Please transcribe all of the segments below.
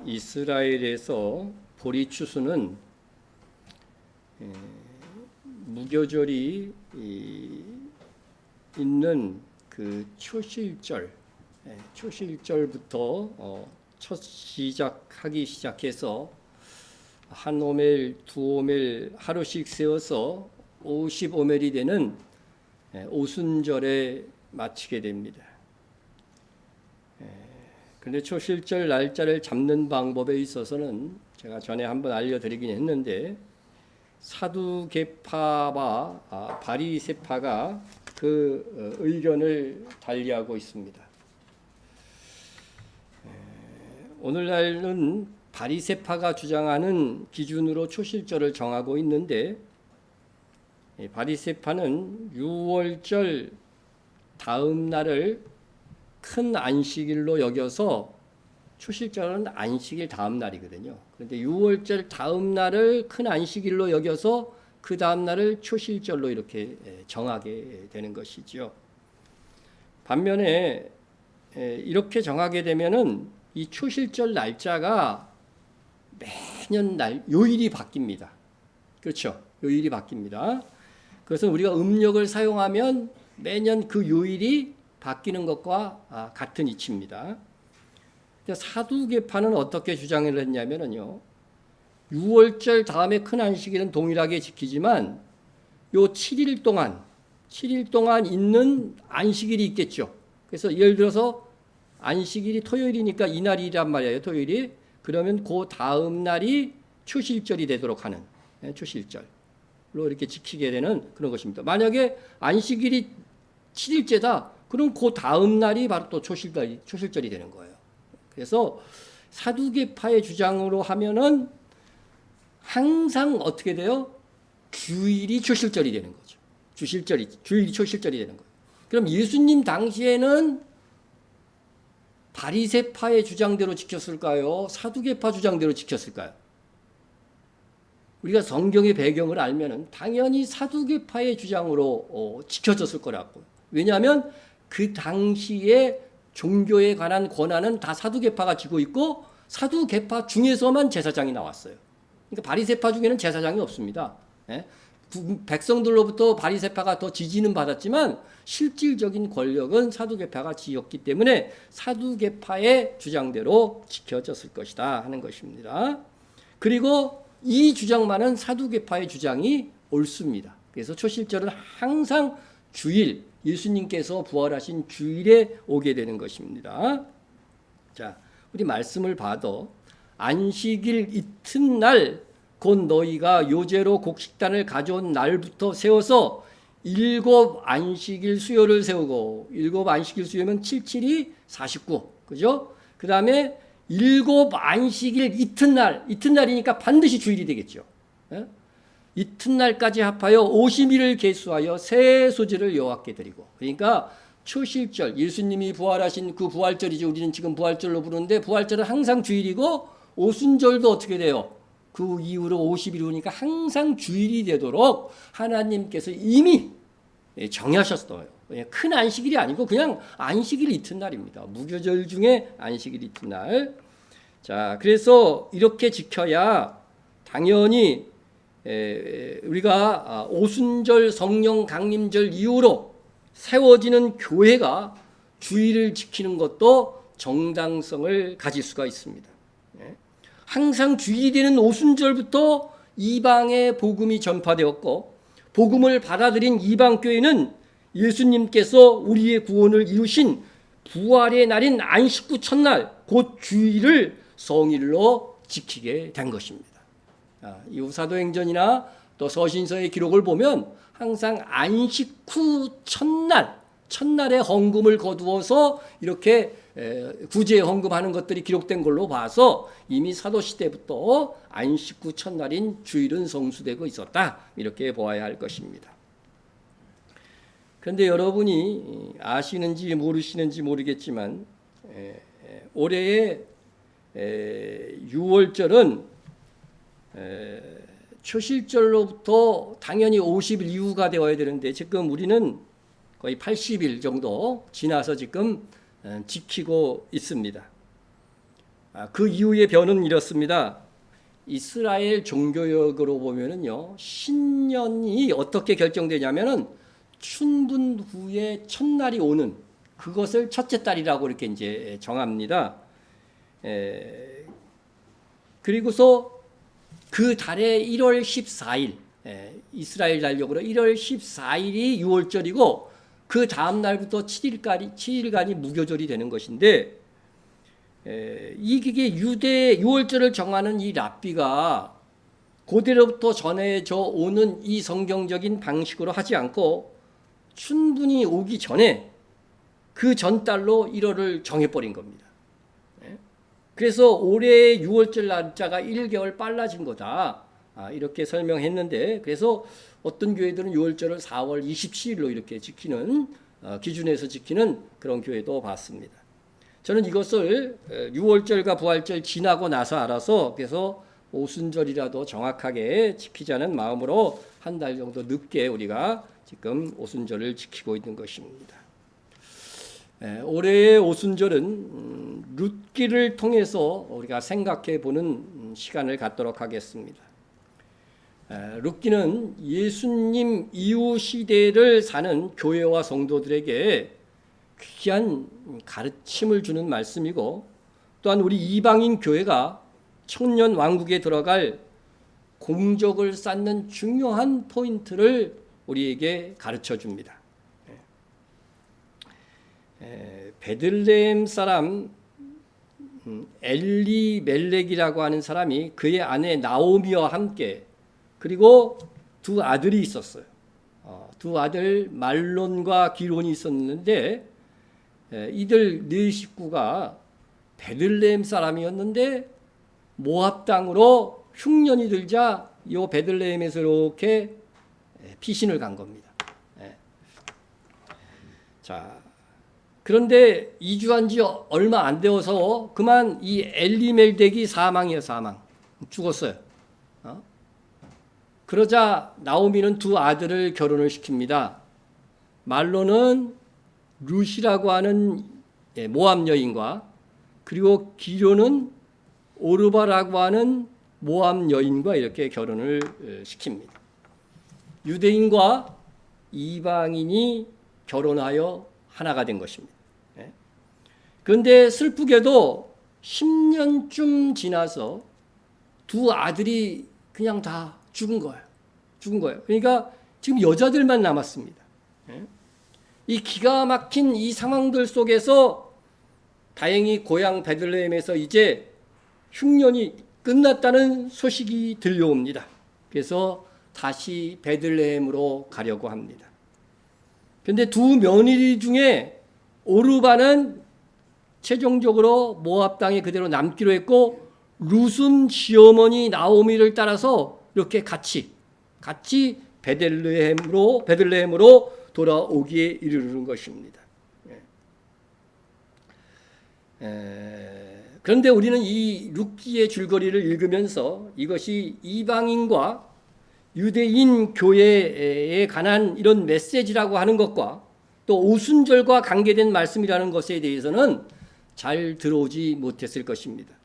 이스라엘에서 보리추수는 무교절이 있는 그 초실절부터 첫 시작하기 시작해서 한 오멜, 두 오멜 하루씩 세워서 55멜이 되는 오순절에 마치게 됩니다. 그런데 초실절 날짜를 잡는 방법에 있어서는 제가 전에 한번 알려드리긴 했는데 사두개파와 바리새파가 그 의견을 달리하고 있습니다. 오늘날은 바리새파가 주장하는 기준으로 초실절을 정하고 있는데 바리새파는 6월절 다음 날을 큰 안식일로 여겨서 초실절은 안식일 다음 날이거든요. 그런데 6월절 다음 날을 큰 안식일로 여겨서 그 다음 날을 초실절로 이렇게 정하게 되는 것이죠. 반면에 이렇게 정하게 되면은 이 초실절 날짜가 매년 요일이 바뀝니다. 그렇죠? 요일이 바뀝니다. 그것은 우리가 음력을 사용하면 매년 그 요일이 바뀌는 것과 같은 이치입니다. 사두개파는 어떻게 주장을 했냐면요. 6월절 다음에 큰 안식일은 동일하게 지키지만 요 7일 동안 있는 안식일이 있겠죠. 그래서 예를 들어서 안식일이 토요일이니까 이날이란 말이에요. 토요일이. 그러면 그 다음 날이 초실절이 되도록 하는 초실절로 이렇게 지키게 되는 그런 것입니다. 만약에 안식일이 7일째다. 그럼 그 다음 날이 바로 또 초실절이 되는 거예요. 그래서 사두개파의 주장으로 하면은 항상 어떻게 돼요? 주일이 초실절이 되는 거죠. 주일이 초실절이 되는 거예요. 그럼 예수님 당시에는 바리새파의 주장대로 지켰을까요? 사두개파 주장대로 지켰을까요? 우리가 성경의 배경을 알면은 당연히 사두개파의 주장으로 지켜졌을 거라고요. 왜냐하면 그 당시에 종교에 관한 권한은 다 사두개파가 쥐고 있고 사두개파 중에서만 제사장이 나왔어요. 그러니까 바리새파 중에는 제사장이 없습니다. 백성들로부터 바리새파가 더 지지는 받았지만 실질적인 권력은 사두개파가 쥐었기 때문에 사두개파의 주장대로 지켜졌을 것이다 하는 것입니다. 그리고 이 주장만은 사두개파의 주장이 옳습니다. 그래서 초실절은 항상 주일, 예수님께서 부활하신 주일에 오게 되는 것입니다. 자, 우리 말씀을 봐도 안식일 이튿날 곧 너희가 요제로 곡식단을 가져온 날부터 세워서 7 안식일 수요를 세우고 7 안식일 수요면 77이 49. 그죠? 그 다음에 7 안식일 이튿날이니까 반드시 주일이 되겠죠. 이튿날까지 합하여 50일을 계수하여 새 소재를 여호와께 드리고. 그러니까 초실절, 예수님이 부활하신 그 부활절이죠. 우리는 지금 부활절로 부르는데 부활절은 항상 주일이고 오순절도 어떻게 돼요? 그 이후로 50일 후니까 항상 주일이 되도록 하나님께서 이미 정하셨어요. 큰 안식일이 아니고 그냥 안식일 이튿날입니다. 무교절 중에 안식일 이튿날. 자, 그래서 이렇게 지켜야 당연히 우리가 오순절 성령 강림절 이후로 세워지는 교회가 주일을 지키는 것도 정당성을 가질 수가 있습니다. 항상 주일이 되는 오순절부터 이방의 복음이 전파되었고 복음을 받아들인 이방 교회는 예수님께서 우리의 구원을 이루신 부활의 날인 안식구 첫날 곧 주일을 성일로 지키게 된 것입니다. 이 사도행전이나 또 서신서의 기록을 보면 항상 안식후 첫날에 헌금을 거두어서 이렇게 구제 헌금하는 것들이 기록된 걸로 봐서 이미 사도시대부터 안식후 첫날인 주일은 성수되고 있었다. 이렇게 보아야 할 것입니다. 그런데 여러분이 아시는지 모르시는지 모르겠지만 올해의 6월절은 초실절로부터 당연히 50일 이후가 되어야 되는데 지금 우리는 거의 80일 정도 지나서 지금 지키고 있습니다. 그 이후의 변은 이렇습니다. 이스라엘 종교역으로 보면은요, 신년이 어떻게 결정되냐면은 춘분 후에 첫날이 오는 그것을 첫째 달이라고 이렇게 이제 정합니다. 그리고서 그 달의 1월 14일, 이스라엘 달력으로 1월 14일이 6월절이고 그 다음 날부터 7일간이 무교절이 되는 것인데, 이게 유대 6월절을 정하는 이 랍비가 고대로부터 전해져 오는 이 성경적인 방식으로 하지 않고 춘분이 오기 전에 그 전달로 1월을 정해버린 겁니다. 그래서 올해의 6월절 날짜가 1개월 빨라진 거다. 이렇게 설명했는데, 그래서 어떤 교회들은 6월절을 4월 27일로 이렇게 지키는, 기준에서 지키는 그런 교회도 봤습니다. 저는 이것을 6월절과 부활절 지나고 나서 알아서, 그래서 오순절이라도 정확하게 지키자는 마음으로 한 달 정도 늦게 우리가 지금 오순절을 지키고 있는 것입니다. 올해의 오순절은 룻기를 통해서 우리가 생각해 보는 시간을 갖도록 하겠습니다. 룻기는 예수님 이후 시대를 사는 교회와 성도들에게 귀한 가르침을 주는 말씀이고, 또한 우리 이방인 교회가 천년 왕국에 들어갈 공적을 쌓는 중요한 포인트를 우리에게 가르쳐 줍니다. 베들레헴 사람 엘리멜렉이라고 하는 사람이 그의 아내 나오미와 함께, 그리고 두 아들이 있었어요. 두 아들 말론과 기론이 있었는데, 이들 네 식구가 베들레헴 사람이었는데 모압 땅으로 흉년이 들자 이 베들레헴에서 이렇게 피신을 간 겁니다. 자, 그런데 이주한 지 얼마 안 되어서 그만 이 엘리멜렉이 사망이에요. 사망. 죽었어요. 그러자 나오미는 두 아들을 결혼을 시킵니다. 말로는 룻이라고 하는 모압 여인과, 그리고 기료는 오르바라고 하는 모압 여인과 이렇게 결혼을 시킵니다. 유대인과 이방인이 결혼하여 하나가 된 것입니다. 그런데 슬프게도 10년쯤 지나서 두 아들이 그냥 다 죽은 거예요. 그러니까 지금 여자들만 남았습니다. 이 기가 막힌 이 상황들 속에서 다행히 고향 베들레헴에서 이제 흉년이 끝났다는 소식이 들려옵니다. 그래서 다시 베들레헴으로 가려고 합니다. 그런데 두 며느리 중에 오르바는 최종적으로 모압 땅에 그대로 남기로 했고, 룻은 시어머니 나오미를 따라서 이렇게 같이 베들레헴으로 돌아오기에 이르는 것입니다. 그런데 우리는 이 룻기의 줄거리를 읽으면서 이것이 이방인과 유대인 교회에 관한 이런 메시지라고 하는 것과 또 오순절과 관계된 말씀이라는 것에 대해서는 잘 들어오지 못했을 것입니다.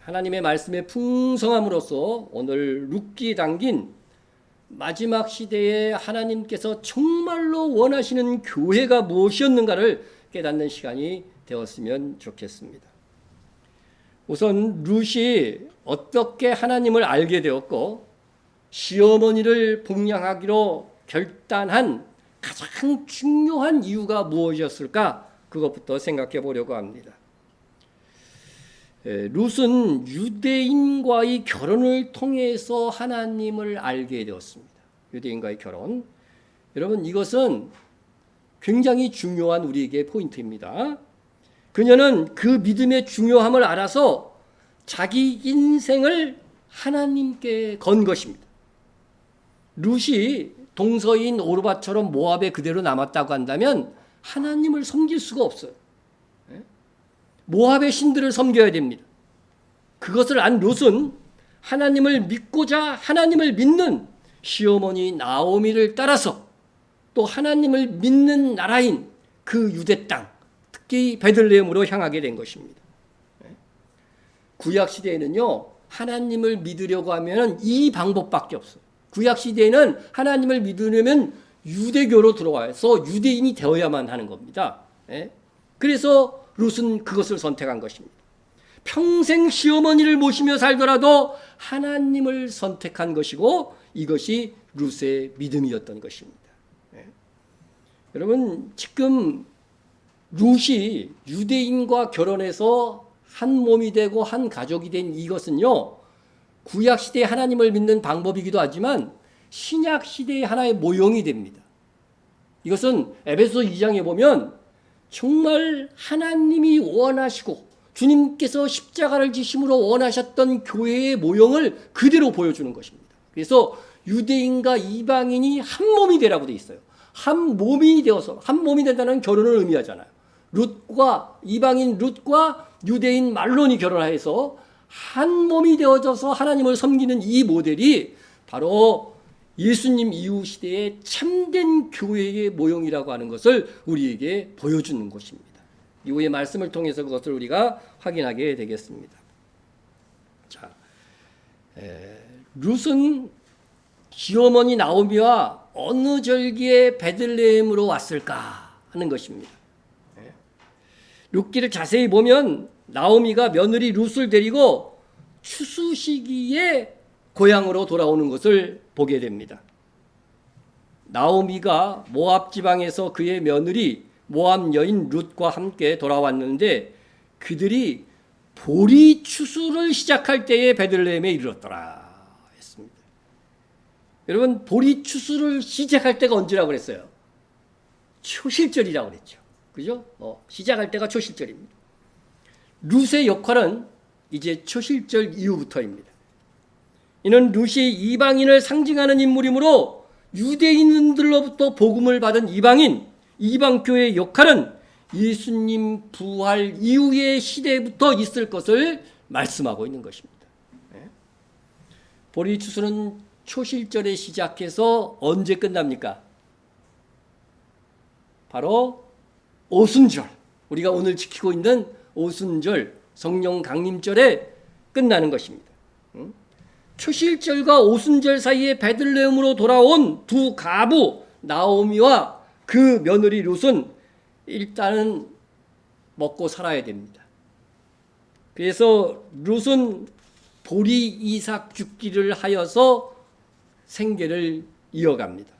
하나님의 말씀의 풍성함으로써 오늘 룻기에 담긴 마지막 시대에 하나님께서 정말로 원하시는 교회가 무엇이었는가를 깨닫는 시간이 되었으면 좋겠습니다. 우선 룻이 어떻게 하나님을 알게 되었고 시어머니를 복양하기로 결단한 가장 중요한 이유가 무엇이었을까? 그것부터 생각해 보려고 합니다. 룻은 유대인과의 결혼을 통해서 하나님을 알게 되었습니다. 유대인과의 결혼. 여러분, 이것은 굉장히 중요한 우리에게 포인트입니다. 그녀는 그 믿음의 중요함을 알아서 자기 인생을 하나님께 건 것입니다. 룻이 동서인 오르바처럼 모압에 그대로 남았다고 한다면 하나님을 섬길 수가 없어요. 모압의 신들을 섬겨야 됩니다. 그것을 안 룻은 하나님을 믿고자 하나님을 믿는 시어머니 나오미를 따라서 또 하나님을 믿는 나라인 그 유대 땅, 특히 베들레헴으로 향하게 된 것입니다. 구약 시대에는요, 하나님을 믿으려고 하면 이 방법밖에 없어요. 구약 시대에는 하나님을 믿으려면 유대교로 들어와서 유대인이 되어야만 하는 겁니다. 예? 그래서 룻은 그것을 선택한 것입니다. 평생 시어머니를 모시며 살더라도 하나님을 선택한 것이고 이것이 룻의 믿음이었던 것입니다. 예? 여러분, 지금 룻이 유대인과 결혼해서 한 몸이 되고 한 가족이 된 이것은요, 구약 시대에 하나님을 믿는 방법이기도 하지만 신약 시대의 하나의 모형이 됩니다. 이것은 에베소 2장에 보면 정말 하나님이 원하시고 주님께서 십자가를 지심으로 원하셨던 교회의 모형을 그대로 보여주는 것입니다. 그래서 유대인과 이방인이 한 몸이 되라고 되어 있어요. 한 몸이 되어서, 한 몸이 된다는 결혼을 의미하잖아요. 룻과 이방인 룻과 유대인 말론이 결혼해서 한 몸이 되어져서 하나님을 섬기는 이 모델이 바로 예수님 이후 시대의 참된 교회의 모형이라고 하는 것을 우리에게 보여주는 것입니다. 이후의 말씀을 통해서 그것을 우리가 확인하게 되겠습니다. 자, 룻은 시어머니 나오미와 어느 절기에 베들레헴으로 왔을까 하는 것입니다. 룻기를 자세히 보면 나오미가 며느리 룻을 데리고 추수 시기에 고향으로 돌아오는 것을 보게 됩니다. 나오미가 모압 지방에서 그의 며느리 모압 여인 룻과 함께 돌아왔는데 그들이 보리 추수를 시작할 때에 베들레헴에 이르렀더라 했습니다. 여러분, 보리 추수를 시작할 때가 언제라고 그랬어요? 초실절이라고 그랬죠. 그죠? 시작할 때가 초실절입니다. 룻의 역할은 이제 초실절 이후부터입니다. 이는 룻이 이방인을 상징하는 인물이므로 유대인들로부터 복음을 받은 이방교회의 역할은 예수님 부활 이후의 시대부터 있을 것을 말씀하고 있는 것입니다. 보리 추수는 초실절에 시작해서 언제 끝납니까? 바로 오순절, 우리가 오늘 지키고 있는 오순절 성령 강림절에 끝나는 것입니다. 초실절과 오순절 사이에 베들레헴으로 돌아온 두 가부 나오미와 그 며느리 룻은 일단은 먹고 살아야 됩니다. 그래서 룻은 보리 이삭 죽기를 하여서 생계를 이어갑니다.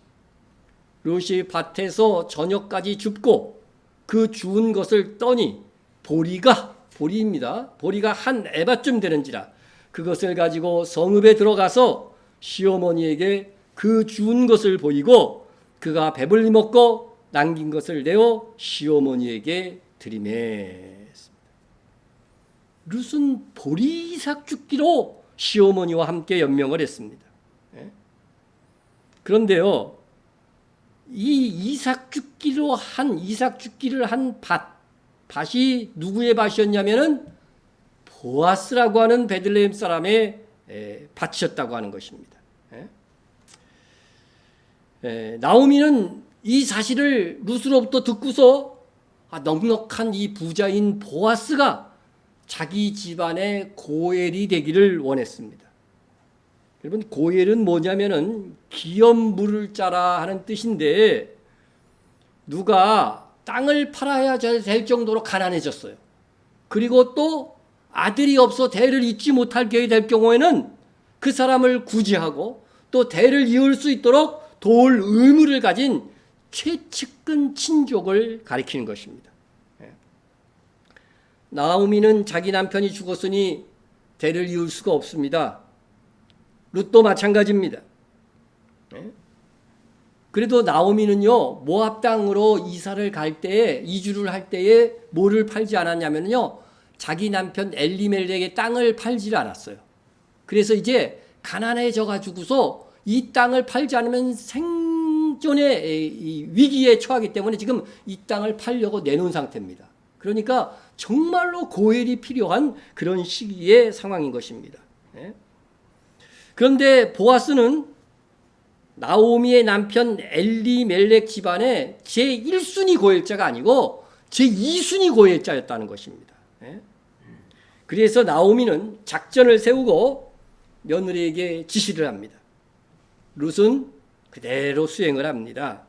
룻이 밭에서 저녁까지 줍고 그 주운 것을 떠니 보리입니다. 보리가 한 에바쯤 되는지라 그것을 가지고 성읍에 들어가서 시어머니에게 그 주운 것을 보이고 그가 배불리 먹고 남긴 것을 내어 시어머니에게 드리매. 룻은 보리 이삭 죽기로 시어머니와 함께 연명을 했습니다. 그런데요, 이 이삭 죽기를 한 밭이 누구의 밭이었냐면은 보아스라고 하는 베들레헴 사람의 밭이었다고 하는 것입니다. 나오미는 이 사실을 룻으로부터 듣고서 넉넉한 이 부자인 보아스가 자기 집안의 고엘이 되기를 원했습니다. 여러분, 고엘은 뭐냐면은 기업 물을 자라 하는 뜻인데 누가 땅을 팔아야 될 정도로 가난해졌어요. 그리고 또 아들이 없어 대를 잇지 못하게 될 경우에는 그 사람을 구제하고 또 대를 이을 수 있도록 도울 의무를 가진 최측근 친족을 가리키는 것입니다. 나오미는 자기 남편이 죽었으니 대를 이을 수가 없습니다. 룻도 마찬가지입니다. 그래도 나오미는요, 모압 땅으로 이주를 할 때에 뭐를 팔지 않았냐면요, 자기 남편 엘리멜렉의 땅을 팔지를 않았어요. 그래서 이제 가난해져 가지고서 이 땅을 팔지 않으면 생존의 위기에 처하기 때문에 지금 이 땅을 팔려고 내놓은 상태입니다. 그러니까 정말로 고엘이 필요한 그런 시기의 상황인 것입니다. 그런데 보아스는 나오미의 남편 엘리멜렉 집안의 제1순위 고엘자가 아니고 제2순위 고엘자였다는 것입니다. 그래서 나오미는 작전을 세우고 며느리에게 지시를 합니다. 룻은 그대로 수행을 합니다.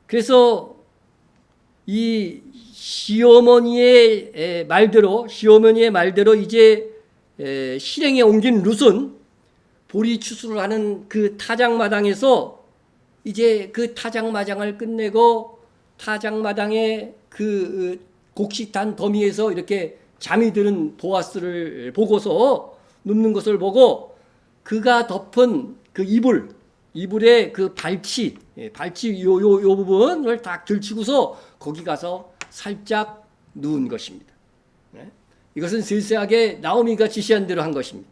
그래서 이 시어머니의 말대로 이제 실행에 옮긴 룻은 보리 추수를 하는 그 타작마당에서 이제 그 타작마당을 끝내고 타작마당에 그 곡식단 더미에서 이렇게 잠이 드는 보아스를 보고서 눕는 것을 보고 그가 덮은 그 이불의 그 발치 요 부분을 딱 들치고서 거기 가서 살짝 누운 것입니다. 이것은 세세하게 나오미가 지시한 대로 한 것입니다.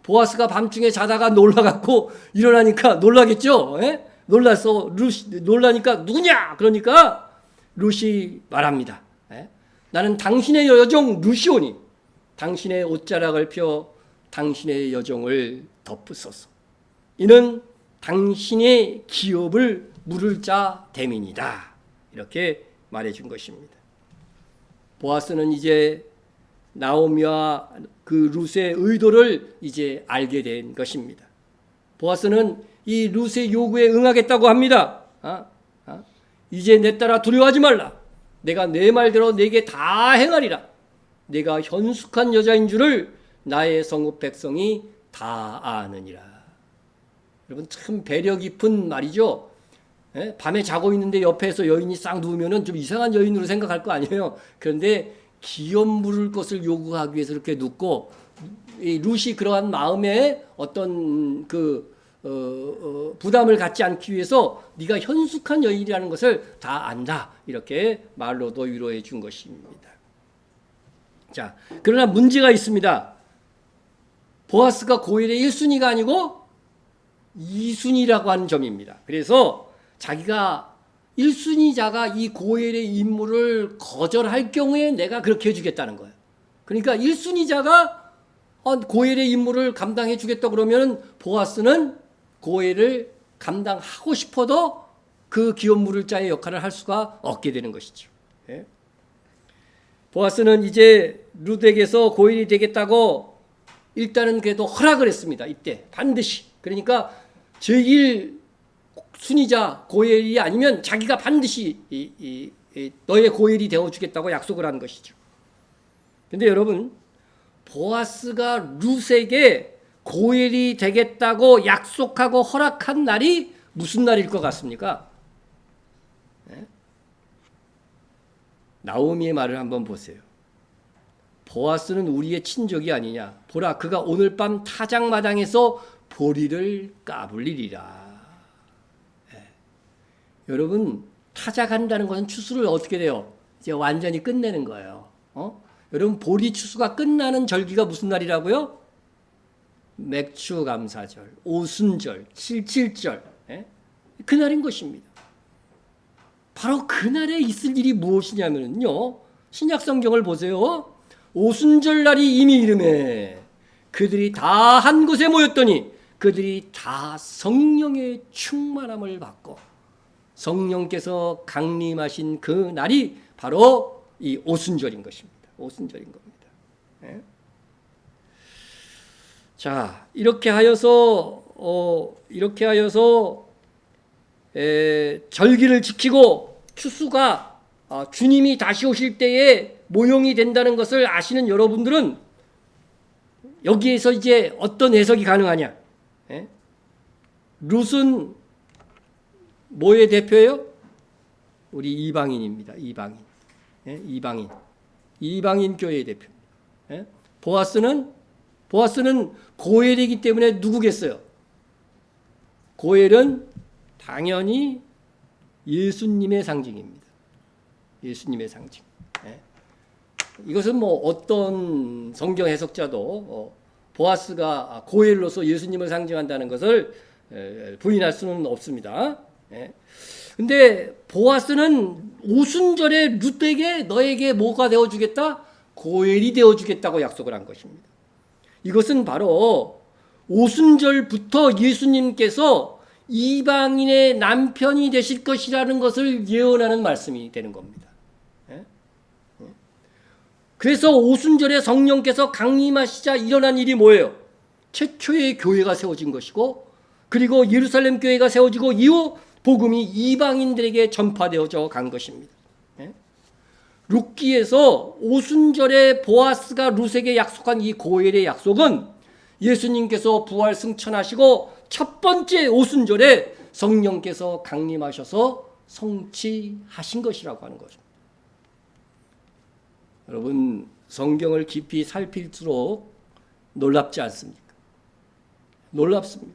보아스가 밤중에 자다가 놀라갖고 일어나니까 놀라겠죠. 놀라니까 누구냐? 그러니까 룻이 말합니다. 나는 당신의 여종 룻이오니 당신의 옷자락을 펴 당신의 여종을 덮으소서. 이는 당신의 기업을 물을 자 됨이니이다. 이렇게 말해준 것입니다. 보아스는 이제 나오미와 그 룻의 의도를 이제 알게 된 것입니다. 보아스는 이 룻의 요구에 응하겠다고 합니다. 이제 내 딸아 두려워하지 말라. 내가 내 말대로 네게 다 행하리라. 내가 현숙한 여자인 줄을 나의 성읍 백성이 다 아느니라. 여러분 참 배려 깊은 말이죠. 밤에 자고 있는데 옆에서 여인이 싹 누우면은 좀 이상한 여인으로 생각할 거 아니에요. 그런데 기업 물을 것을 요구하기 위해서 이렇게 눕고 이 룻이 그러한 마음에 어떤 부담을 갖지 않기 위해서 네가 현숙한 여인이라는 것을 다 안다. 이렇게 말로도 위로해 준 것입니다. 자, 그러나 문제가 있습니다. 보아스가 고엘의 1순위가 아니고 2순위라고 하는 점입니다. 그래서 자기가 1순위자가 이 고엘의 임무를 거절할 경우에 내가 그렇게 해주겠다는 거예요. 그러니까 1순위자가 고엘의 임무를 감당해 주겠다 그러면 보아스는 고엘을 감당하고 싶어도 그 기업 물을 자의 역할을 할 수가 없게 되는 것이죠. 보아스는 이제 룻에게서 고엘이 되겠다고 일단은 그래도 허락을 했습니다. 이때 반드시. 그러니까 제1 순위자 고엘이 아니면 자기가 반드시 너의 고엘이 되어주겠다고 약속을 한 것이죠. 근데 여러분 보아스가 룻에게 고엘이 되겠다고 약속하고 허락한 날이 무슨 날일 것 같습니까? 나오미의 말을 한번 보세요. 보아스는 우리의 친족이 아니냐. 보라 그가 오늘 밤 타작마당에서 보리를 까불리리라. 여러분 타작한다는 것은 추수를 어떻게 돼요? 이제 완전히 끝내는 거예요. 여러분 보리 추수가 끝나는 절기가 무슨 날이라고요? 맥추감사절, 오순절, 칠칠절 그날인 것입니다. 바로 그날에 있을 일이 무엇이냐면요. 신약 성경을 보세요. 오순절 날이 이미 이르매 그들이 다 한 곳에 모였더니 그들이 다 성령의 충만함을 받고 성령께서 강림하신 그 날이 바로 이 오순절인 것입니다. 오순절인 겁니다. 자, 이렇게 하여서 절기를 지키고 추수가 주님이 다시 오실 때에 모형이 된다는 것을 아시는 여러분들은 여기에서 이제 어떤 해석이 가능하냐? 룻은 뭐의 대표예요? 우리 이방인입니다. 이방인 교회의 대표입니다. 보아스는 고엘이기 때문에 누구겠어요? 고엘은 당연히 예수님의 상징입니다. 예수님의 상징. 이것은 뭐 어떤 성경 해석자도 보아스가 고엘로서 예수님을 상징한다는 것을 부인할 수는 없습니다. 근데 보아스는 오순절에 룻에게 너에게 뭐가 되어주겠다? 고엘이 되어주겠다고 약속을 한 것입니다. 이것은 바로 오순절부터 예수님께서 이방인의 남편이 되실 것이라는 것을 예언하는 말씀이 되는 겁니다. 그래서 오순절에 성령께서 강림하시자 일어난 일이 뭐예요? 최초의 교회가 세워진 것이고, 그리고 예루살렘 교회가 세워지고 이후 복음이 이방인들에게 전파되어져 간 것입니다. 룻기에서 오순절에 보아스가 룻에게 약속한 이 고엘의 약속은 예수님께서 부활 승천하시고 첫 번째 오순절에 성령께서 강림하셔서 성취하신 것이라고 하는 거죠. 여러분, 성경을 깊이 살필수록 놀랍지 않습니까? 놀랍습니다.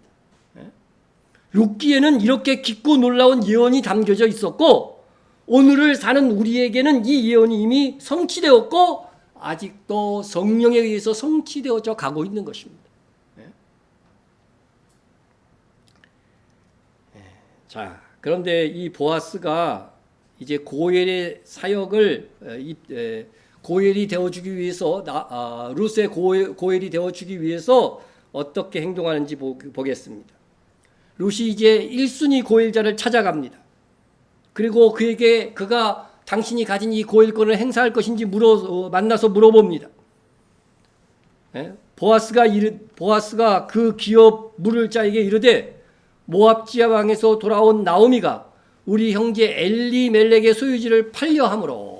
룻기에는 이렇게 깊고 놀라운 예언이 담겨져 있었고, 오늘을 사는 우리에게는 이 예언이 이미 성취되었고 아직도 성령에 의해서 성취되어져 가고 있는 것입니다. 자, 그런데 이 보아스가 이제 고엘의 사역을 고엘이 되어주기 위해서 룻의 고엘이 되어주기 위해서 어떻게 행동하는지 보겠습니다. 룻이 이제 1순위 고엘자를 찾아갑니다. 그리고 그에게 그가 당신이 가진 이 고엘권을 행사할 것인지 만나서 물어봅니다. 보아스가 그 기업 물을 자에게 이르되, 모압 지하 왕에서 돌아온 나오미가 우리 형제 엘리멜렉의 소유지를 팔려 함으로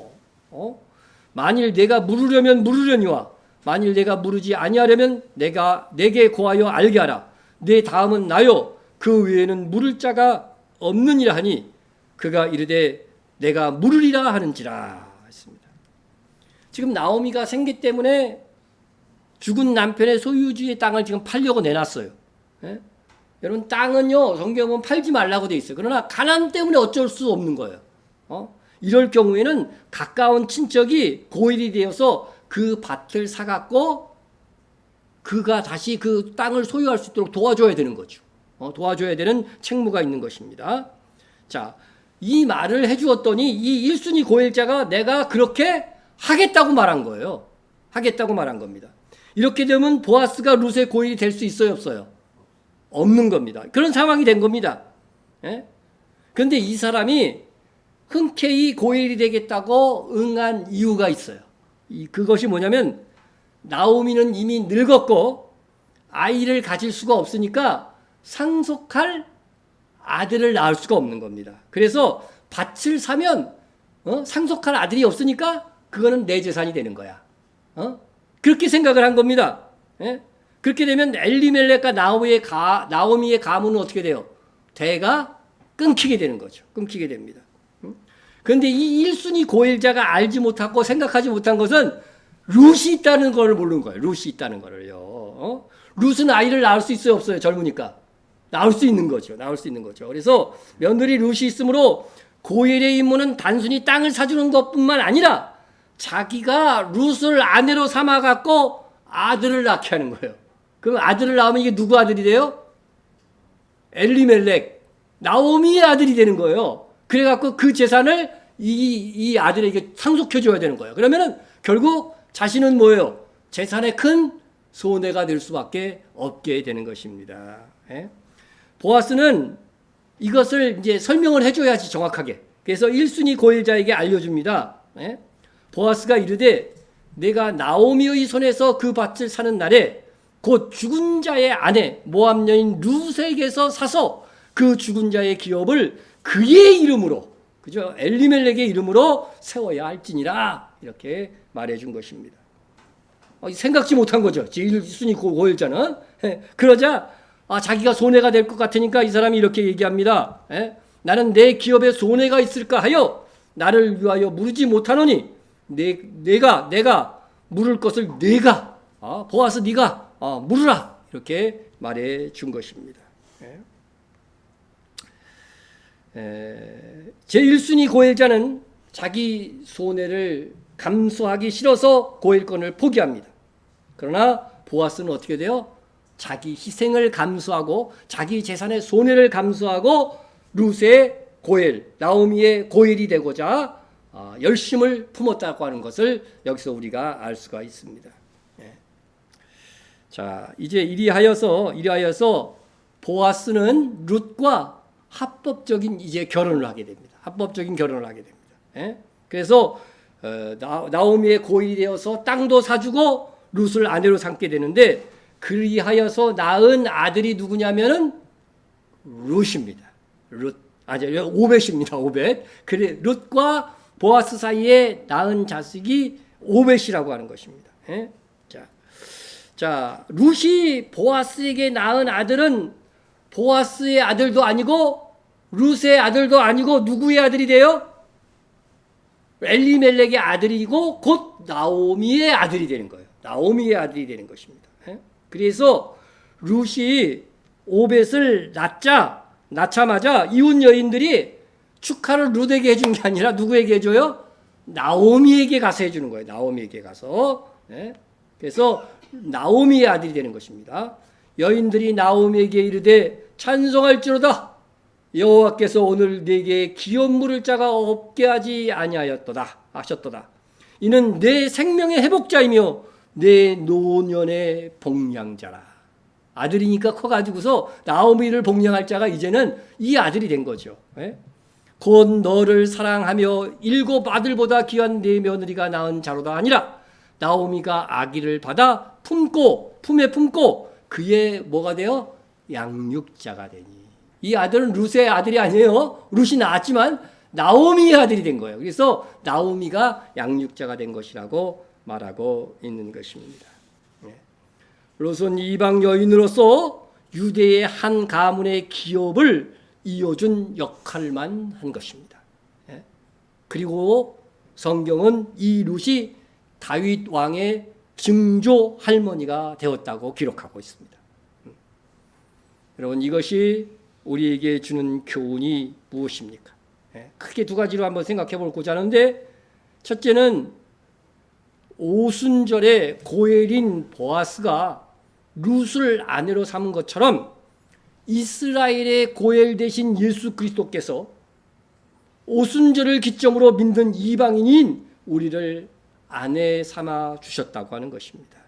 만일 내가 물으려면 물으려니와 만일 내가 물으지 아니하려면 내게 고하여 알게 하라. 내 다음은 나요 그 외에는 물을 자가 없느니라 하니 그가 이르되 내가 물으리라 하는지라 했습니다. 지금 나오미가 생계 때문에 죽은 남편의 소유주의 땅을 지금 팔려고 내놨어요. 여러분, 땅은요 성경은 팔지 말라고 돼 있어요. 그러나 가난 때문에 어쩔 수 없는 거예요. 이럴 경우에는 가까운 친척이 고일이 되어서 그 밭을 사갖고 그가 다시 그 땅을 소유할 수 있도록 도와줘야 되는 거죠. 도와줘야 되는 책무가 있는 것입니다. 자, 이 말을 해주었더니 이 1순위 고일자가 내가 그렇게 하겠다고 말한 거예요. 하겠다고 말한 겁니다. 이렇게 되면 보아스가 룻의 고일이 될 수 있어요, 없어요? 없는 겁니다. 그런 상황이 된 겁니다. 그런데 이 사람이 흔쾌히 고일이 되겠다고 응한 이유가 있어요. 그것이 뭐냐면 나오미는 이미 늙었고 아이를 가질 수가 없으니까 상속할 아들을 낳을 수가 없는 겁니다. 그래서 밭을 사면 상속할 아들이 없으니까 그거는 내 재산이 되는 거야. 그렇게 생각을 한 겁니다. 그렇게 되면 엘리멜렉과 나오미의 가문은 어떻게 돼요? 대가 끊기게 되는 거죠. 끊기게 됩니다. 그런데 이 1순위 고일자가 알지 못하고 생각하지 못한 것은 룻이 있다는 걸 모르는 거예요. 룻이 있다는 거를요. 룻은 아이를 낳을 수 있어요, 없어요? 젊으니까. 나올 수 있는 거죠. 나올 수 있는 거죠. 그래서 며느리 룻이 있으므로 고엘의 임무는 단순히 땅을 사주는 것뿐만 아니라 자기가 룻을 아내로 삼아갖고 아들을 낳게 하는 거예요. 그럼 아들을 낳으면 이게 누구 아들이 돼요? 엘리멜렉, 나오미의 아들이 되는 거예요. 그래갖고 그 재산을 이 아들에게 상속해줘야 되는 거예요. 그러면은 결국 자신은 뭐예요? 재산의 큰 손해가 될 수밖에 없게 되는 것입니다. 보아스는 이것을 이제 설명을 해줘야지 정확하게. 그래서 1순위 고일자에게 알려줍니다. 보아스가 이르되 내가 나오미의 손에서 그 밭을 사는 날에 곧 죽은 자의 아내 모압 여인 룻에게서 사서 그 죽은 자의 기업을 그의 이름으로, 그죠? 엘리멜렉의 이름으로 세워야 할지니라 이렇게 말해준 것입니다. 생각지 못한 거죠. 제1순위 고일자는. 그러자 자기가 손해가 될 것 같으니까 이 사람이 이렇게 얘기합니다. 나는 내 기업에 손해가 있을까 하여 나를 위하여 물지 못하노니 내가 물을 것을 내가 보아서 네가 물으라 이렇게 말해 준 것입니다. 제1순위 고일자는 자기 손해를 감수하기 싫어서 고일권을 포기합니다. 그러나 보아스는 어떻게 돼요? 자기 희생을 감수하고 자기 재산의 손해를 감수하고 룻의 고엘, 나오미의 고엘이 되고자 열심을 품었다고 하는 것을 여기서 우리가 알 수가 있습니다. 자, 이제 이리하여서 보아스는 룻과 합법적인 이제 결혼을 하게 됩니다. 합법적인 결혼을 하게 됩니다. 그래서 나오미의 고일이 되어서 땅도 사주고 룻을 아내로 삼게 되는데 그리하여서 낳은 아들이 누구냐면은 룻입니다. 오벳입니다. 오벳. 그래 룻과 보아스 사이에 낳은 자식이 오벳이라고 하는 것입니다. 예? 자, 룻이 보아스에게 낳은 아들은 보아스의 아들도 아니고 룻의 아들도 아니고 누구의 아들이 돼요? 엘리멜렉의 아들이고 곧 나오미의 아들이 되는 거예요. 나오미의 아들이 되는 것입니다. 그래서 룻이 오벳을 낳자마자 이웃 여인들이 축하를 룻에게 해준 게 아니라 누구에게 해줘요? 나오미에게 가서 해주는 거예요. 나오미에게 가서. 그래서 나오미의 아들이 되는 것입니다. 여인들이 나오미에게 이르되 찬송할지로다. 여호와께서 오늘 네게 기업 물을 자가 없게 하지 하셨도다. 이는 내 생명의 회복자이며 내 노년의 복량자라. 아들이니까 커가지고서 나오미를 복량할 자가 이제는 이 아들이 된 거죠. 곧 너를 사랑하며 7 아들보다 귀한 네 며느리가 낳은 자로다 아니라 나오미가 아기를 받아 품에 품고 그의 뭐가 되어 양육자가 되니. 이 아들은 룻의 아들이 아니에요. 룻이 낳았지만 나오미의 아들이 된 거예요. 그래서 나오미가 양육자가 된 것이라고 말하고 있는 것입니다. 룻은 이방 여인으로서 유대의 한 가문의 기업을 이어준 역할만 한 것입니다. 그리고 성경은 이 룻이 다윗 왕의 증조 할머니가 되었다고 기록하고 있습니다. 여러분 이것이 우리에게 주는 교훈이 무엇입니까? 크게 2가지로 한번 생각해 보고자 하는데 첫째는 오순절에 고엘인 보아스가 룻을 아내로 삼은 것처럼 이스라엘의 고엘 대신 예수 그리스도께서 오순절을 기점으로 믿는 이방인인 우리를 아내 삼아 주셨다고 하는 것입니다.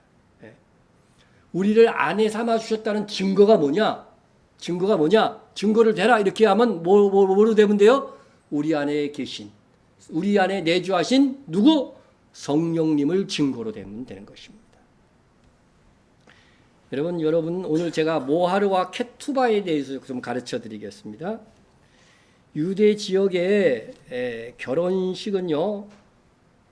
우리를 아내 삼아 주셨다는 증거가 뭐냐? 증거를 대라 이렇게 하면 뭐로 되면 돼요? 우리 안에 계신, 우리 안에 내주하신 누구? 성령님을 증거로 되면 되는 것입니다. 여러분 오늘 제가 모하르와 케투바에 대해서 좀 가르쳐 드리겠습니다. 유대 지역의 결혼식은요,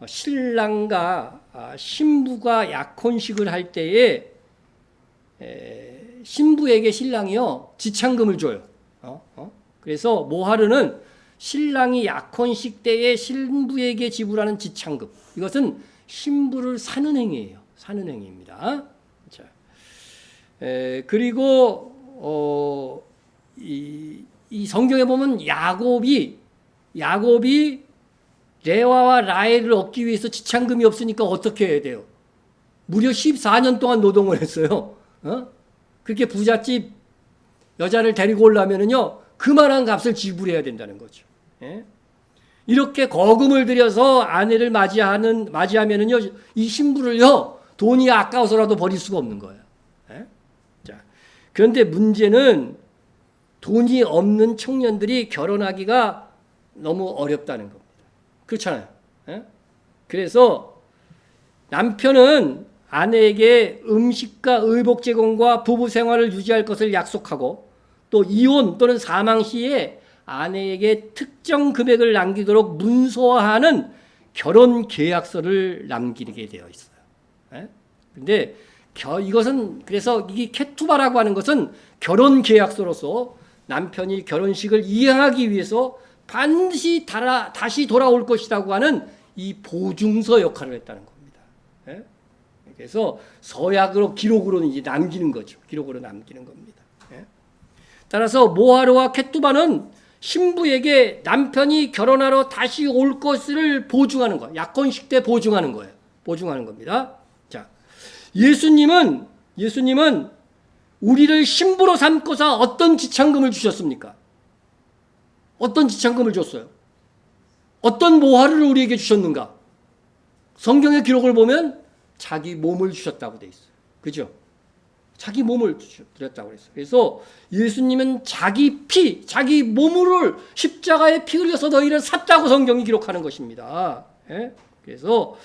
신랑과 신부가 약혼식을 할 때에 신부에게 신랑이요 지창금을 줘요. 그래서 모하르는 신랑이 약혼식 때에 신부에게 지불하는 지창금, 이것은 신부를 사는 행위예요. 사는 행위입니다. 자, 그리고 이 성경에 보면 야곱이 레와와 라헬을 얻기 위해서 지창금이 없으니까 어떻게 해야 돼요? 무려 14년 동안 노동을 했어요. 그렇게 부잣집 여자를 데리고 오려면은요 그만한 값을 지불해야 된다는 거죠. 이렇게 거금을 들여서 아내를 맞이하면은요 이 신부를요 돈이 아까워서라도 버릴 수가 없는 거예요. 자, 그런데 문제는 돈이 없는 청년들이 결혼하기가 너무 어렵다는 겁니다. 그렇잖아요. 그래서 남편은 아내에게 음식과 의복 제공과 부부 생활을 유지할 것을 약속하고 또 이혼 또는 사망 시에 아내에게 특정 금액을 남기도록 문서화하는 결혼 계약서를 남기게 되어 있어요. 그런데 이것은 그래서 이 케투바라고 하는 것은 결혼 계약서로서 남편이 결혼식을 이행하기 위해서 반드시 다시 돌아올 것이라고 하는 이 보증서 역할을 했다는 겁니다. 그래서 서약으로 기록으로 이제 남기는 거죠. 기록으로 남기는 겁니다. 따라서 모하르와 케투바는 신부에게 남편이 결혼하러 다시 올 것을 보증하는 거예요. 약혼식 때 보증하는 거예요. 보증하는 겁니다. 자, 예수님은 우리를 신부로 삼고서 어떤 지창금을 주셨습니까? 어떤 지창금을 줬어요? 어떤 모하르를 우리에게 주셨는가? 성경의 기록을 보면 자기 몸을 주셨다고 돼 있어요. 그죠? 자기 몸을 드렸다고 그랬어요. 그래서 예수님은 자기 몸을 십자가에 피 흘려서 너희를 샀다고 성경이 기록하는 것입니다. 그래서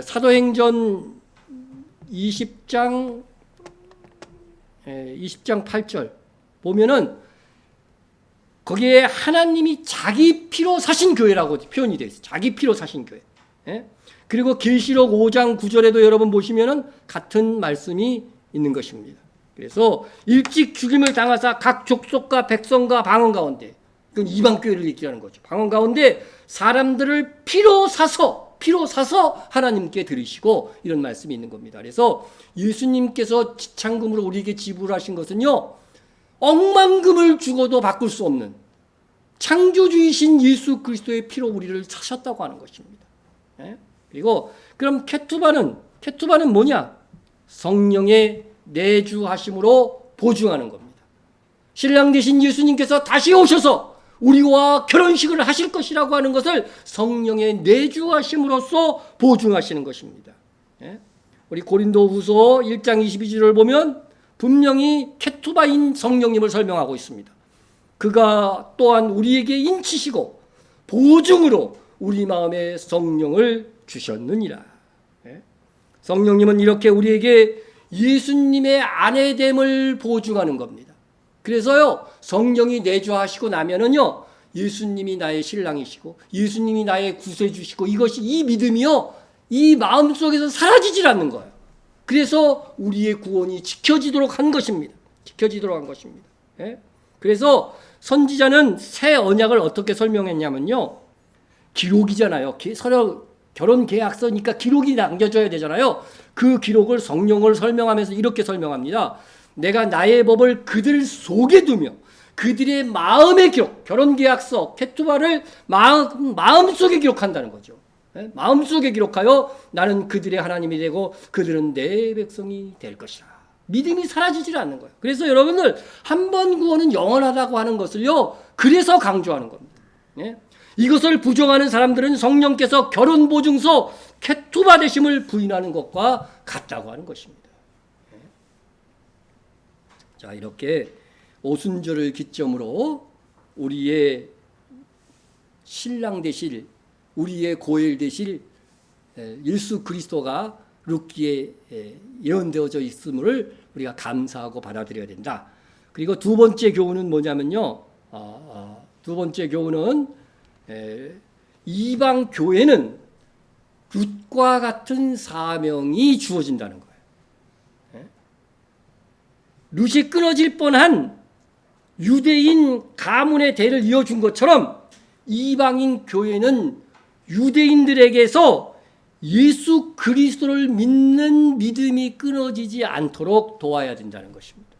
사도행전 20장 8절 보면은 거기에 하나님이 자기 피로 사신 교회라고 표현이 되어 있어요. 자기 피로 사신 교회. 그리고 계시록 5장 9절에도 여러분 보시면은 같은 말씀이 있는 것입니다. 그래서 일찍 죽임을 당하사 각 족속과 백성과 방언 가운데, 그건 이방 교회를 얘기하는 거죠. 방언 가운데 사람들을 피로 사서 하나님께 드리시고, 이런 말씀이 있는 겁니다. 그래서 예수님께서 지참금으로 우리에게 지불하신 것은요, 억만금을 주고도 바꿀 수 없는 창조주이신 예수 그리스도의 피로 우리를 사셨다고 하는 것입니다. 그리고 그럼 케투바는 뭐냐? 성령의 내주하심으로 보증하는 겁니다. 신랑 되신 예수님께서 다시 오셔서 우리와 결혼식을 하실 것이라고 하는 것을 성령의 내주하심으로써 보증하시는 것입니다. 우리 고린도후서 1장 22절을 보면 분명히 케투바인 성령님을 설명하고 있습니다. 그가 또한 우리에게 인치시고 보증으로 우리 마음에 성령을 주셨느니라. 성령님은 이렇게 우리에게 예수님의 아내됨을 보증하는 겁니다. 그래서요, 성령이 내주하시고 나면은요, 예수님이 나의 신랑이시고 예수님이 나의 구세주시고, 이 믿음이요, 이 마음속에서 사라지질 않는 거예요. 그래서 우리의 구원이 지켜지도록 한 것입니다. 그래서 선지자는 새 언약을 어떻게 설명했냐면요, 기록이잖아요. 서로 결혼 계약서니까 기록이 남겨져야 되잖아요. 그 기록을 성령을 설명하면서 이렇게 설명합니다. 내가 나의 법을 그들 속에 두며 그들의 마음의 기록, 결혼 계약서, 케투바를 마음속에 기록한다는 거죠. 마음속에 기록하여 나는 그들의 하나님이 되고 그들은 내 백성이 될 것이라. 믿음이 사라지질 않는 거예요. 그래서 여러분들, 한 번 구원은 영원하다고 하는 것을요, 그래서 강조하는 겁니다. 이것을 부정하는 사람들은 성령께서 결혼 보증서 케투바 되심을 부인하는 것과 같다고 하는 것입니다. 자, 이렇게 오순절을 기점으로 우리의 신랑 되실, 우리의 고엘 되실 예수 그리스도가 룻기에 예언되어져 있음을 우리가 감사하고 받아들여야 된다. 그리고 두 번째 교훈은 뭐냐면요, 두 번째 교훈은 이방 교회는 룻과 같은 사명이 주어진다는 거예요. 룻이 끊어질 뻔한 유대인 가문의 대를 이어준 것처럼 이방인 교회는 유대인들에게서 예수 그리스도를 믿는 믿음이 끊어지지 않도록 도와야 된다는 것입니다.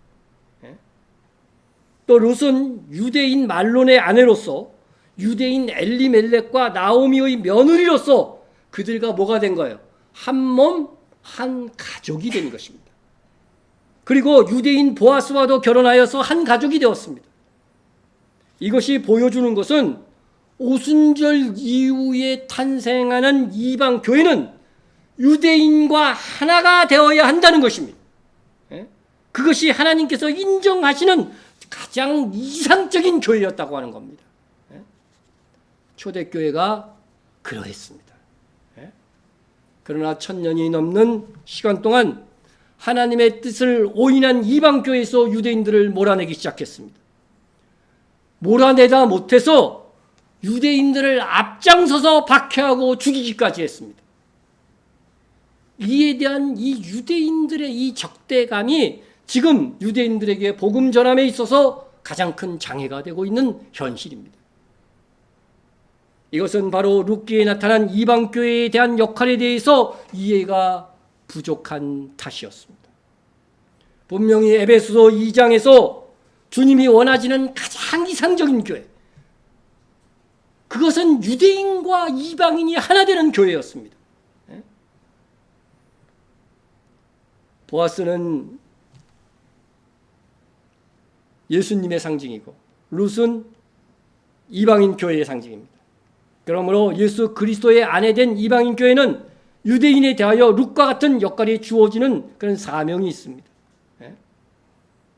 또 룻은 유대인 말론의 아내로서 유대인 엘리멜렉과 나오미의 며느리로서 그들과 뭐가 된 거예요? 한 몸, 한 가족이 된 것입니다. 그리고 유대인 보아스와도 결혼하여서 한 가족이 되었습니다. 이것이 보여주는 것은 오순절 이후에 탄생하는 이방 교회는 유대인과 하나가 되어야 한다는 것입니다. 그것이 하나님께서 인정하시는 가장 이상적인 교회였다고 하는 겁니다. 초대교회가 그러했습니다. 그러나 1000년이 넘는 시간 동안 하나님의 뜻을 오인한 이방교회에서 유대인들을 몰아내기 시작했습니다. 몰아내다 못해서 유대인들을 앞장서서 박해하고 죽이기까지 했습니다. 이에 대한 이 유대인들의 이 적대감이 지금 유대인들에게 복음 전함에 있어서 가장 큰 장애가 되고 있는 현실입니다. 이것은 바로 룻기에 나타난 이방교회에 대한 역할에 대해서 이해가 부족한 탓이었습니다. 분명히 에베소서 2장에서 주님이 원하시는 가장 이상적인 교회, 그것은 유대인과 이방인이 하나 되는 교회였습니다. 보아스는 예수님의 상징이고 룻은 이방인 교회의 상징입니다. 그러므로 예수 그리스도의 아내된 이방인 교회는 유대인에 대하여 룻과 같은 역할이 주어지는 그런 사명이 있습니다.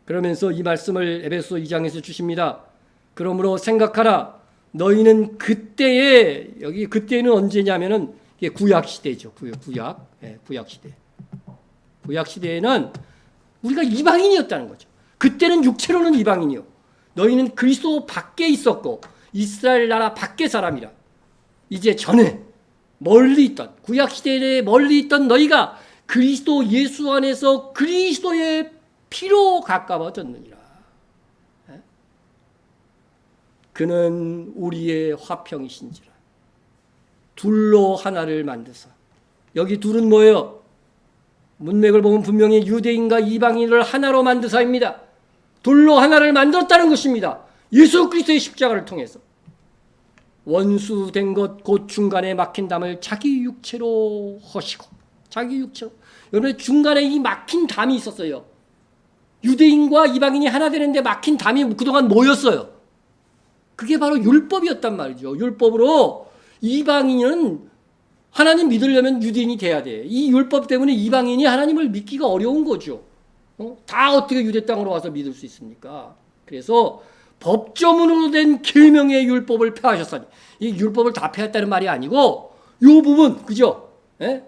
그러면서 이 말씀을 에베소 2장에서 주십니다. 그러므로 생각하라. 너희는 그때에, 여기 그때는 언제냐면은 이게 구약 시대죠. 구약. 예, 구약 시대. 구약 시대에는 우리가 이방인이었다는 거죠. 그때는 육체로는 이방인이요. 너희는 그리스도 밖에 있었고 이스라엘 나라 밖의 사람이라. 이제 전에 멀리 있던 구약 시대에 멀리 있던 너희가 그리스도 예수 안에서 그리스도의 피로 가까워졌느니라. 그는 우리의 화평이신지라. 둘로 하나를 만드사. 여기 둘은 뭐예요? 문맥을 보면 분명히 유대인과 이방인을 하나로 만드사입니다. 둘로 하나를 만들었다는 것입니다. 예수 그리스도의 십자가를 통해서. 원수된 것 곧 중간에 막힌 담을 자기 육체로 허시고. 자기 육체로. 여러분 중간에 이 막힌 담이 있었어요. 유대인과 이방인이 하나 되는데 막힌 담이 그동안 뭐였어요? 그게 바로 율법이었단 말이죠. 율법으로 이방인은 하나님 믿으려면 유대인이 돼야 돼. 이 율법 때문에 이방인이 하나님을 믿기가 어려운 거죠. 다 어떻게 유대 땅으로 와서 믿을 수 있습니까? 그래서 법조문으로 된 계명의 율법을 폐하셨으니, 이 율법을 다 폐했다는 말이 아니고 이 부분, 그죠? 예?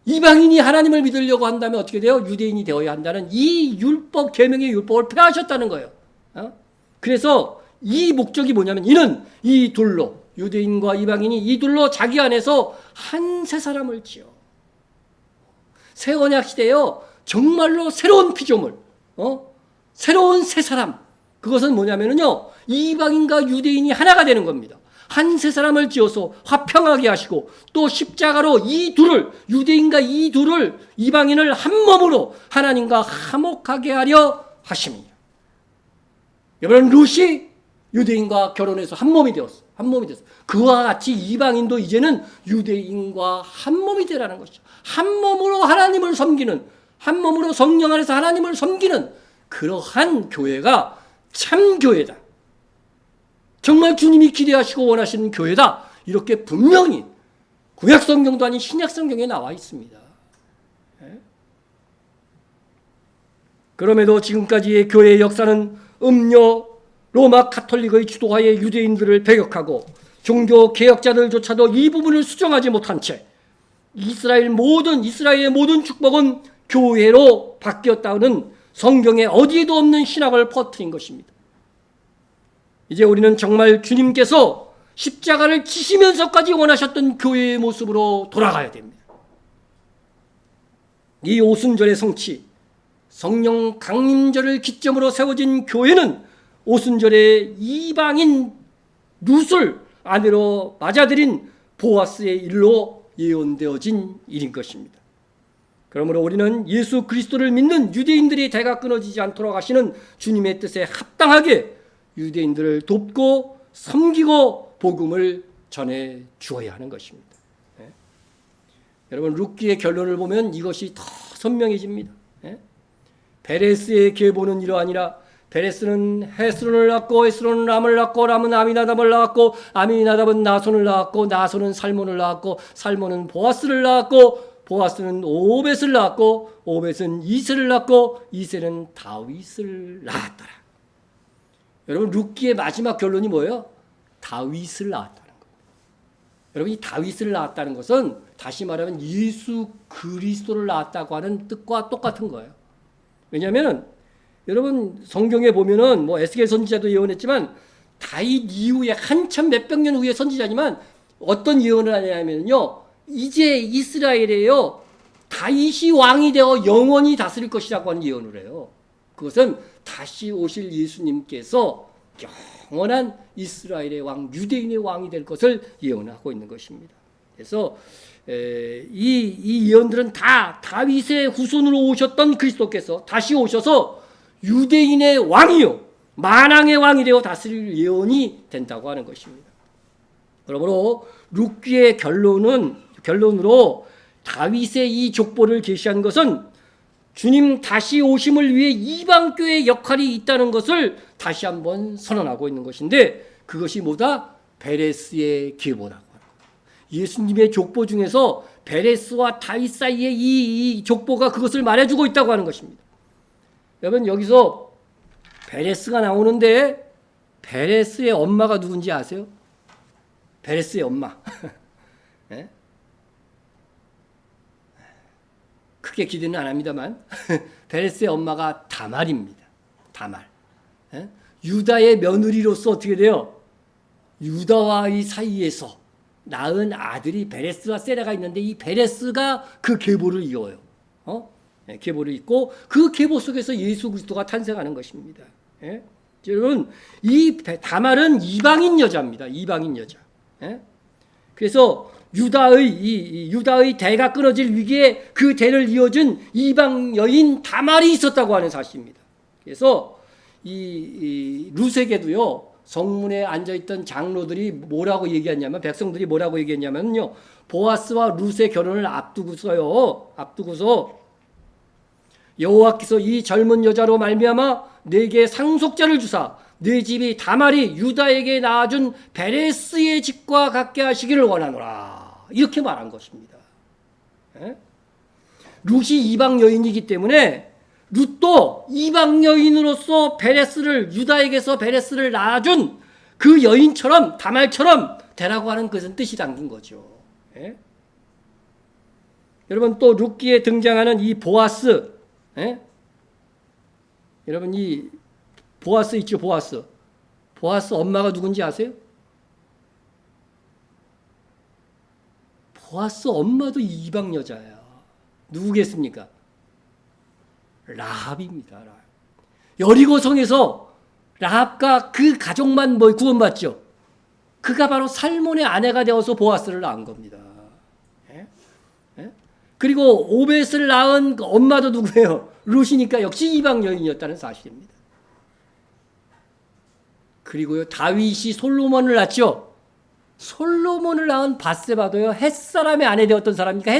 이방인이 하나님을 믿으려고 한다면 어떻게 돼요? 유대인이 되어야 한다는 이 율법, 계명의 율법을 폐하셨다는 거예요. 그래서 이 목적이 뭐냐면 이는 이 둘로, 유대인과 이방인이 이 둘로 자기 안에서 한 새 사람을 지어. 새 언약 시대에요. 정말로 새로운 피조물, 새로운 새 사람. 그것은 뭐냐면요, 이방인과 유대인이 하나가 되는 겁니다. 한 새 사람을 지어서 화평하게 하시고 또 십자가로 이 둘을, 유대인과 이 둘을, 이방인을 한 몸으로 하나님과 화목하게 하려 하십니다. 여러분, 룻이 유대인과 결혼해서 한 몸이 되었어. 한 몸이 됐어. 그와 같이 이방인도 이제는 유대인과 한 몸이 되라는 것이죠. 한 몸으로 하나님을 섬기는, 한 몸으로 성령 안에서 하나님을 섬기는 그러한 교회가 참 교회다. 정말 주님이 기대하시고 원하시는 교회다. 이렇게 분명히 구약 성경도 아닌 신약 성경에 나와 있습니다. 그럼에도 지금까지의 교회의 역사는 음료 로마 카톨릭의 주도하에 유대인들을 배격하고 종교 개혁자들조차도 이 부분을 수정하지 못한 채 이스라엘의 모든 축복은 교회로 바뀌었다는 성경에 어디에도 없는 신학을 퍼뜨린 것입니다. 이제 우리는 정말 주님께서 십자가를 지시면서까지 원하셨던 교회의 모습으로 돌아가야 됩니다. 이 오순절의 성취, 성령 강림절을 기점으로 세워진 교회는 오순절에 이방인 룻을 아내로 맞아들인 보아스의 일로 예언되어진 일인 것입니다. 그러므로 우리는 예수 그리스도를 믿는 유대인들이 대가 끊어지지 않도록 하시는 주님의 뜻에 합당하게 유대인들을 돕고 섬기고 복음을 전해 주어야 하는 것입니다. 여러분, 룻기의 결론을 보면 이것이 더 선명해집니다. 베레스의 계보는 이러하니라. 베레스는 헤스론을 낳고 헤스론은 람을 낳고 람은 아미나답을 낳았고 아미나답은 나손을 낳았고 나손은 살몬을 낳았고 살몬은 보아스를 낳았고 보아스는 오벳을 낳았고 오벳은 이세를 낳고 이세는 다윗을 낳았더라. 여러분, 룻기의 마지막 결론이 뭐예요? 다윗을 낳았다는 거예요. 여러분, 이 다윗을 낳았다는 것은 다시 말하면 예수 그리스도를 낳았다고 하는 뜻과 똑같은 거예요. 왜냐하면 여러분, 성경에 보면은 뭐 에스겔 선지자도 예언했지만 다윗 이후에 한참 몇백 년 후에 선지자지만 어떤 예언을 하냐면요, 이제 이스라엘에요 다윗이 왕이 되어 영원히 다스릴 것이라고 하는 예언을 해요. 그것은 다시 오실 예수님께서 영원한 이스라엘의 왕, 유대인의 왕이 될 것을 예언하고 있는 것입니다. 그래서 이 예언들은 다 다윗의 후손으로 오셨던 그리스도께서 다시 오셔서 유대인의 왕이요 만왕의 왕이 되어 다스릴 예언이 된다고 하는 것입니다. 그러므로 룻기의 결론으로 다윗의 이 족보를 계시한 것은 주님 다시 오심을 위해 이방교회의 역할이 있다는 것을 다시 한번 선언하고 있는 것인데, 그것이 뭐다? 베레스의 계보라고 합니다. 예수님의 족보 중에서 베레스와 다윗 사이의 이 족보가 그것을 말해주고 있다고 하는 것입니다. 여러분, 여기서 베레스가 나오는데 베레스의 엄마가 누군지 아세요? 베레스의 엄마. 네? 크게 기대는 안 합니다만 베레스의 엄마가 다말입니다. 다말. 예? 유다의 며느리로서 어떻게 돼요? 유다와의 사이에서 낳은 아들이 베레스와 세라가 있는데 이 베레스가 그 계보를 이어요. 예, 계보를 잇고 그 계보 속에서 예수 그리스도가 탄생하는 것입니다. 예? 여러분 이 다말은 이방인 여자입니다. 이방인 여자. 예? 그래서 유다의 대가 끊어질 위기에 그 대를 이어준 이방 여인 다말이 있었다고 하는 사실입니다. 그래서 이 룻에게도요 성문에 앉아있던 장로들이 뭐라고 얘기했냐면 백성들이 뭐라고 얘기했냐면요 보아스와 룻의 결혼을 앞두고서 여호와께서 이 젊은 여자로 말미암아 내게 상속자를 주사 내 집이 다말이 유다에게 낳아준 베레스의 집과 같게 하시기를 원하노라 이렇게 말한 것입니다. 예? 룻이 이방 여인이기 때문에 룻도 이방 여인으로서 유다에게서 베레스를 낳아준 그 여인처럼 다말처럼 되라고 하는 것은 뜻이 담긴 거죠. 예? 여러분 또 룻기에 등장하는 이 보아스, 예? 여러분 이 보아스 있죠, 보아스. 보아스 엄마가 누군지 아세요? 보아스 엄마도 이방 여자예요. 누구겠습니까? 라합입니다. 라합. 여리고성에서 라합과 그 가족만 구원받죠. 그가 바로 살몬의 아내가 되어서 보아스를 낳은 겁니다. 예? 예? 그리고 오벳을 낳은 엄마도 누구예요? 룻이니까 역시 이방 여인이었다는 사실입니다. 그리고요 다윗이 솔로몬을 낳죠. 솔로몬을 낳은 밧세바도요 햇사람의 아내 되었던 사람이니까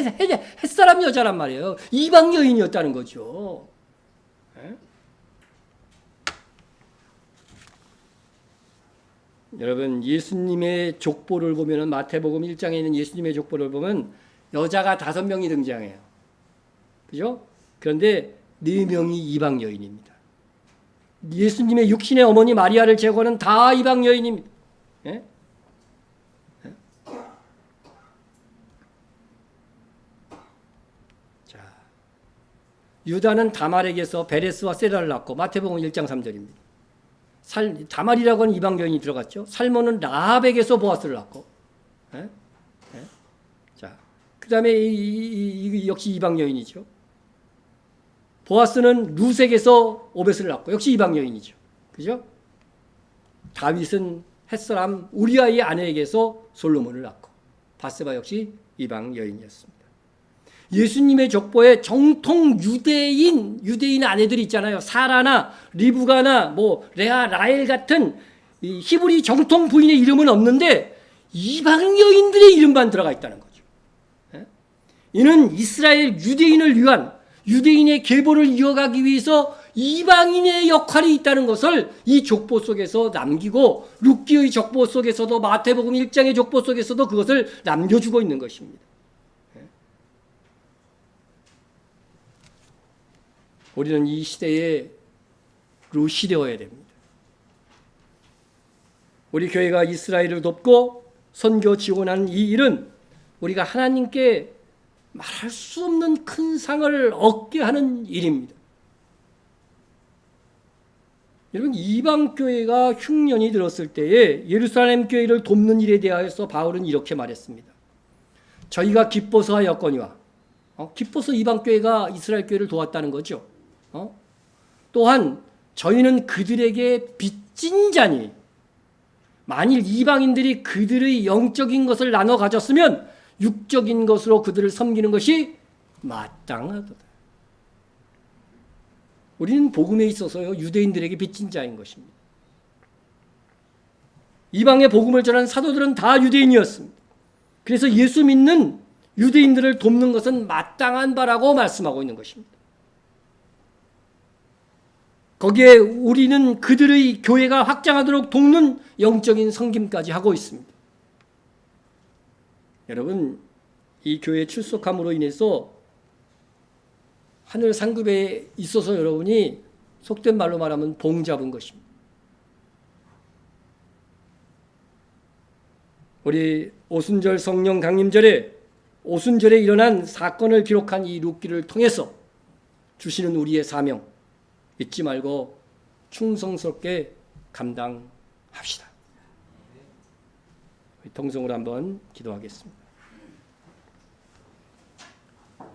햇사람 여자란 말이에요. 이방 여인이었다는 거죠. 예? 여러분 예수님의 족보를 보면은 마태복음 1장에 있는 예수님의 족보를 보면 여자가 5명이 등장해요. 그죠? 그런데 4명이 이방 여인입니다. 예수님의 육신의 어머니 마리아를 제거하는 다 이방 여인입니다. 예? 예? 자, 유다는 다말에게서 베레스와 세라를 낳고 마태복음 1장 3절입니다. 다말이라고 하는 이방 여인이 들어갔죠. 살몬은 라합에게서 보아스를 낳고, 예? 예? 자, 그 다음에 역시 이방 여인이죠. 보아스는 룻에게서 오벳을 낳고 역시 이방 여인이죠. 그죠? 다윗은 햇사람 우리아의 아내에게서 솔로몬을 낳고 밧세바 역시 이방 여인이었습니다. 예수님의 족보에 정통 유대인 아내들이 있잖아요. 사라나 리브가나 레아 라헬 같은 이 히브리 정통 부인의 이름은 없는데 이방 여인들의 이름만 들어가 있다는 거죠. 이는 이스라엘 유대인을 위한 유대인의 계보를 이어가기 위해서 이방인의 역할이 있다는 것을 이 족보 속에서 남기고 룻기의 족보 속에서도 마태복음 1장의 족보 속에서도 그것을 남겨주고 있는 것입니다. 우리는 이 시대에 룻이 되어야 됩니다. 우리 교회가 이스라엘을 돕고 선교 지원하는 이 일은 우리가 하나님께 말할 수 없는 큰 상을 얻게 하는 일입니다. 여러분 이방 교회가 흉년이 들었을 때에 예루살렘 교회를 돕는 일에 대하여서 바울은 이렇게 말했습니다. 저희가 기뻐서 하였거니와 기뻐서 이방 교회가 이스라엘 교회를 도왔다는 거죠. 또한 저희는 그들에게 빚진 자니 만일 이방인들이 그들의 영적인 것을 나눠 가졌으면 육적인 것으로 그들을 섬기는 것이 마땅하도다. 우리는 복음에 있어서요 유대인들에게 빚진 자인 것입니다. 이방의 복음을 전한 사도들은 다 유대인이었습니다. 그래서 예수 믿는 유대인들을 돕는 것은 마땅한 바라고 말씀하고 있는 것입니다. 거기에 우리는 그들의 교회가 확장하도록 돕는 영적인 섬김까지 하고 있습니다. 여러분 이 교회에 출석함으로 인해서 하늘 상급에 있어서 여러분이 속된 말로 말하면 봉 잡은 것입니다. 우리 오순절 성령 강림절에 오순절에 일어난 사건을 기록한 이 룻기를 통해서 주시는 우리의 사명 잊지 말고 충성스럽게 감당합시다. 통성으로 한번 기도하겠습니다.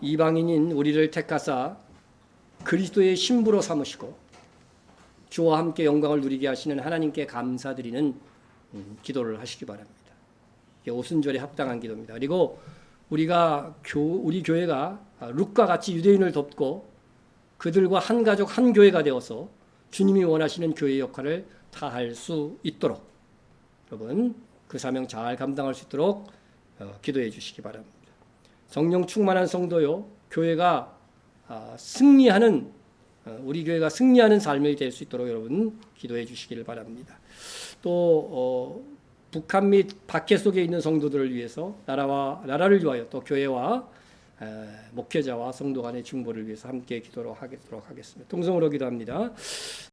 이방인인 우리를 택하사 그리스도의 신부로 삼으시고 주와 함께 영광을 누리게 하시는 하나님께 감사드리는 기도를 하시기 바랍니다. 이게 오순절에 합당한 기도입니다. 그리고 우리 교회가 룻과 같이 유대인을 돕고 그들과 한 가족 한 교회가 되어서 주님이 원하시는 교회 역할을 다할 수 있도록 여러분 그 사명 잘 감당할 수 있도록 기도해 주시기 바랍니다. 성령 충만한 성도요 교회가 승리하는 우리 교회가 승리하는 삶이 될 수 있도록 여러분 기도해 주시기를 바랍니다. 또 북한 및 박해 속에 있는 성도들을 위해서 나라를 위하여 또 교회와 목회자와 성도 간의 중보를 위해서 함께 기도하도록 하겠습니다. 통성으로 기도합니다.